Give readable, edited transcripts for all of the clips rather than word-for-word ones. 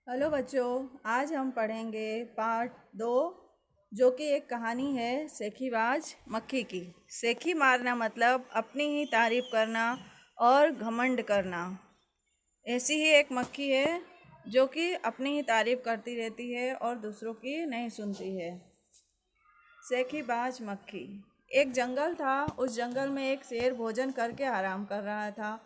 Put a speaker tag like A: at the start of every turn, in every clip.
A: Hello बच्चों। आज हम पढ़ेंगे पार्ट 2, जो कि एक कहानी है सेखीबाज मक्खी की। सेखी मारना मतलब अपनी ही तारीफ करना और घमंड करना। ऐसी ही एक मक्खी है जो कि अपनी ही तारीफ करती रहती है और दूसरों की नहीं सुनती है। सेखीबाज मक्खी। एक जंगल था। उस जंगल में एक शेर भोजन करके आराम कर रहा था।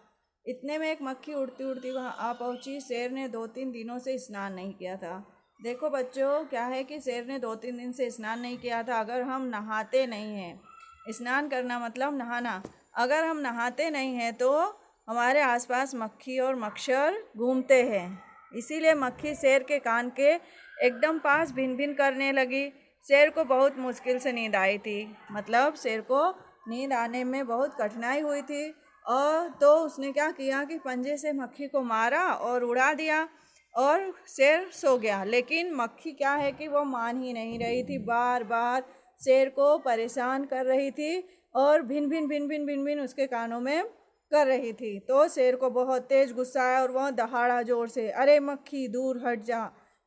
A: इतने में एक मक्खी उड़ती उड़ती वहां आ पहुंची। शेर ने 2-3 दिनों से स्नान नहीं किया था। देखो बच्चों, क्या है कि शेर ने 2-3 दिन से स्नान नहीं किया था। अगर हम नहाते नहीं हैं, स्नान करना मतलब नहाना, अगर हम नहाते नहीं हैं तो हमारे आसपास मक्खी और मच्छर घूमते हैं। इसीलिए मक्खी शेर के कान के एकदम पास भिन भिन करने लगी। शेर को बहुत मुश्किल से नींद आई थी। मतलब शेर को नींद आने में बहुत कठिनाई हुई थी। और तो उसने क्या किया कि पंजे से मक्खी को मारा और उड़ा दिया और शेर सो गया। लेकिन मक्खी क्या है कि वो मान ही नहीं रही थी, बार बार शेर को परेशान कर रही थी और भिन भिन भिन भिन भिन भिन उसके कानों में कर रही थी। तो शेर को बहुत तेज गुस्सा आया और वह दहाड़ा जोर से, अरे मक्खी दूर हट जा,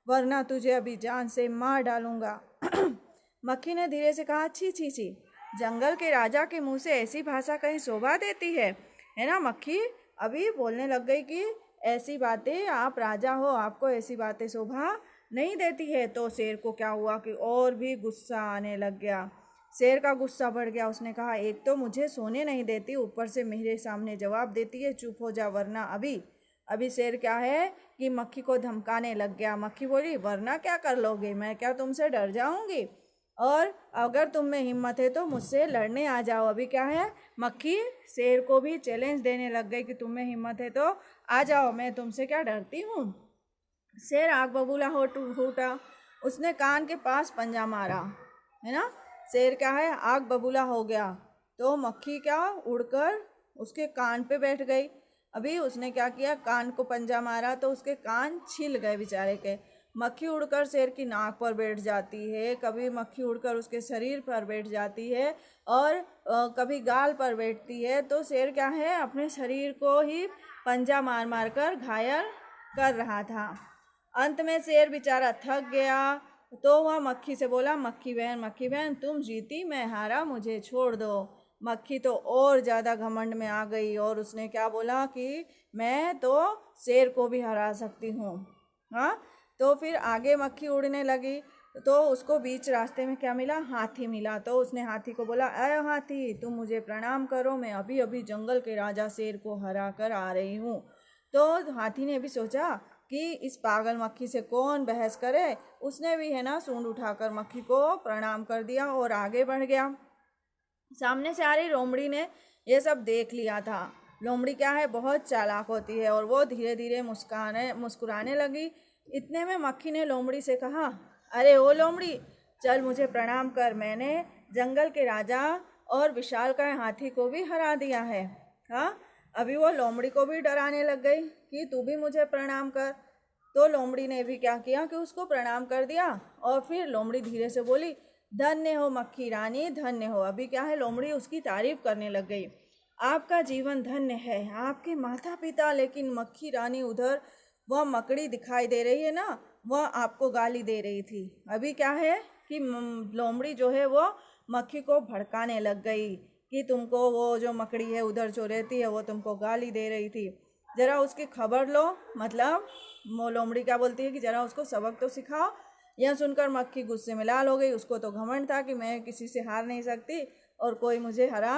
A: वरना तुझे अभी जान से मार डालूंगा। मक्खी ने धीरे से कहा, छी छी छी, जंगल के राजा के मुंह से ऐसी भाषा कहीं शोभा देती है ना। मक्खी अभी बोलने लग गई कि ऐसी बातें, आप राजा हो, आपको ऐसी बातें शोभा नहीं देती है। तो शेर को क्या हुआ कि और भी गुस्सा आने लग गया। शेर का गुस्सा बढ़ गया। उसने कहा, एक तो मुझे सोने नहीं देती, ऊपर से मेरे सामने जवाब देती है, चुप हो जा वरना अभी। अभी शेर क्या है कि मक्खी को धमकाने लग गया। मक्खी बोली, वरना क्या कर लोगे, मैं क्या तुमसे डर जाऊंगी? और अगर तुम में हिम्मत है तो मुझसे लड़ने आ जाओ। अभी क्या है, मक्खी शेर को भी चैलेंज देने लग गई कि तुम में हिम्मत है तो आ जाओ, मैं तुमसे क्या डरती हूँ। शेर आग बबूला हो फूटा। उसने कान के पास पंजा मारा, है ना। शेर क्या है, आग बबूला हो गया। तो मक्खी क्या उड़कर उसके कान पे बैठ गई। अभी उसने क्या किया, कान को पंजा मारा तो उसके कान छिल गए बेचारे के। मक्खी उड़कर शेर की नाक पर बैठ जाती है, कभी मक्खी उड़कर उसके शरीर पर बैठ जाती है और कभी गाल पर बैठती है। तो शेर क्या है, अपने शरीर को ही पंजा मार मार कर घायल कर रहा था। अंत में शेर बेचारा थक गया। तो वह मक्खी से बोला, मक्खी बहन तुम जीती, मैं हारा, मुझे छोड़ दो। मक्खी तो और ज़्यादा घमंड में आ गई और उसने क्या बोला कि मैं तो शेर को भी हरा सकती हूँ। हाँ, तो फिर आगे मक्खी उड़ने लगी। तो उसको बीच रास्ते में क्या मिला, हाथी मिला। तो उसने हाथी को बोला, अरे हाथी, तुम मुझे प्रणाम करो, मैं अभी अभी जंगल के राजा शेर को हरा कर आ रही हूँ। तो हाथी ने भी सोचा कि इस पागल मक्खी से कौन बहस करे। उसने भी, है ना, सूंड उठाकर मक्खी को प्रणाम कर दिया और आगे बढ़ गया। सामने से आ रही लोमड़ी ने ये सब देख लिया था। लोमड़ी क्या है, बहुत चालाक होती है और वो धीरे धीरे मुस्कुराने लगी। इतने में मक्खी ने लोमड़ी से कहा, अरे ओ लोमड़ी, चल मुझे प्रणाम कर, मैंने जंगल के राजा और विशालकाय हाथी को भी हरा दिया है। हाँ, अभी वो लोमड़ी को भी डराने लग गई कि तू भी मुझे प्रणाम कर। तो लोमड़ी ने भी क्या किया कि उसको प्रणाम कर दिया। और फिर लोमड़ी धीरे से बोली, धन्य हो मक्खी रानी, धन्य हो। अभी क्या है, लोमड़ी उसकी तारीफ करने लग गई। आपका जीवन धन्य है, आपके माता पिता। लेकिन मक्खी रानी उधर वह मकड़ी दिखाई दे रही है ना, वह आपको गाली दे रही थी। अभी क्या है कि लोमड़ी जो है वो मक्खी को भड़काने लग गई कि तुमको वो जो मकड़ी है उधर जो रहती है वो तुमको गाली दे रही थी, जरा उसकी खबर लो। मतलब वो लोमड़ी क्या बोलती है कि जरा उसको सबक तो सिखाओ। यह सुनकर मक्खी गुस्से में लाल हो गई। उसको तो घमंड था कि मैं किसी से हार नहीं सकती और कोई मुझे हरा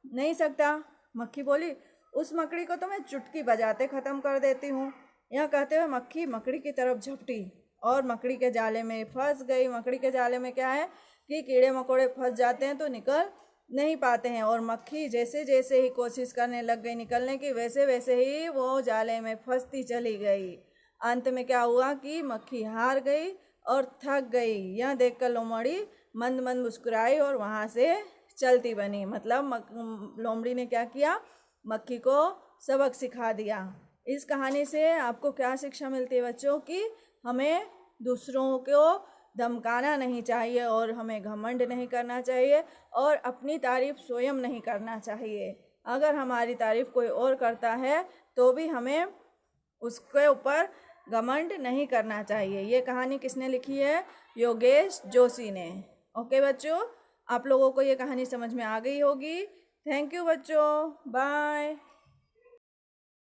A: नहीं सकता। मक्खी बोली, उस मकड़ी को तो मैं चुटकी बजाते ख़त्म कर देती हूँ। यह कहते हुए मक्खी मकड़ी की तरफ झपटी और मकड़ी के जाले में फंस गई। मकड़ी के जाले में क्या है कि कीड़े मकोड़े फंस जाते हैं तो निकल नहीं पाते हैं, और मक्खी जैसे जैसे ही कोशिश करने लग गई निकलने की, वैसे वैसे ही वो जाले में फंसती चली गई। अंत में क्या हुआ कि मक्खी हार गई और थक गई। यह देखकर लोमड़ी मंद मंद मुस्कुराई और वहाँ से चलती बनी। मतलब लोमड़ी ने क्या किया, मक्खी को सबक सिखा दिया। इस कहानी से आपको क्या शिक्षा मिलती है बच्चों, कि हमें दूसरों को धमकाना नहीं चाहिए और हमें घमंड नहीं करना चाहिए और अपनी तारीफ स्वयं नहीं करना चाहिए। अगर हमारी तारीफ कोई और करता है तो भी हमें उसके ऊपर घमंड नहीं करना चाहिए। ये कहानी किसने लिखी है? योगेश जोशी ने। ओके बच्चों, आप लोगों को ये कहानी समझ में आ गई होगी। थैंक यू बच्चों, बाय।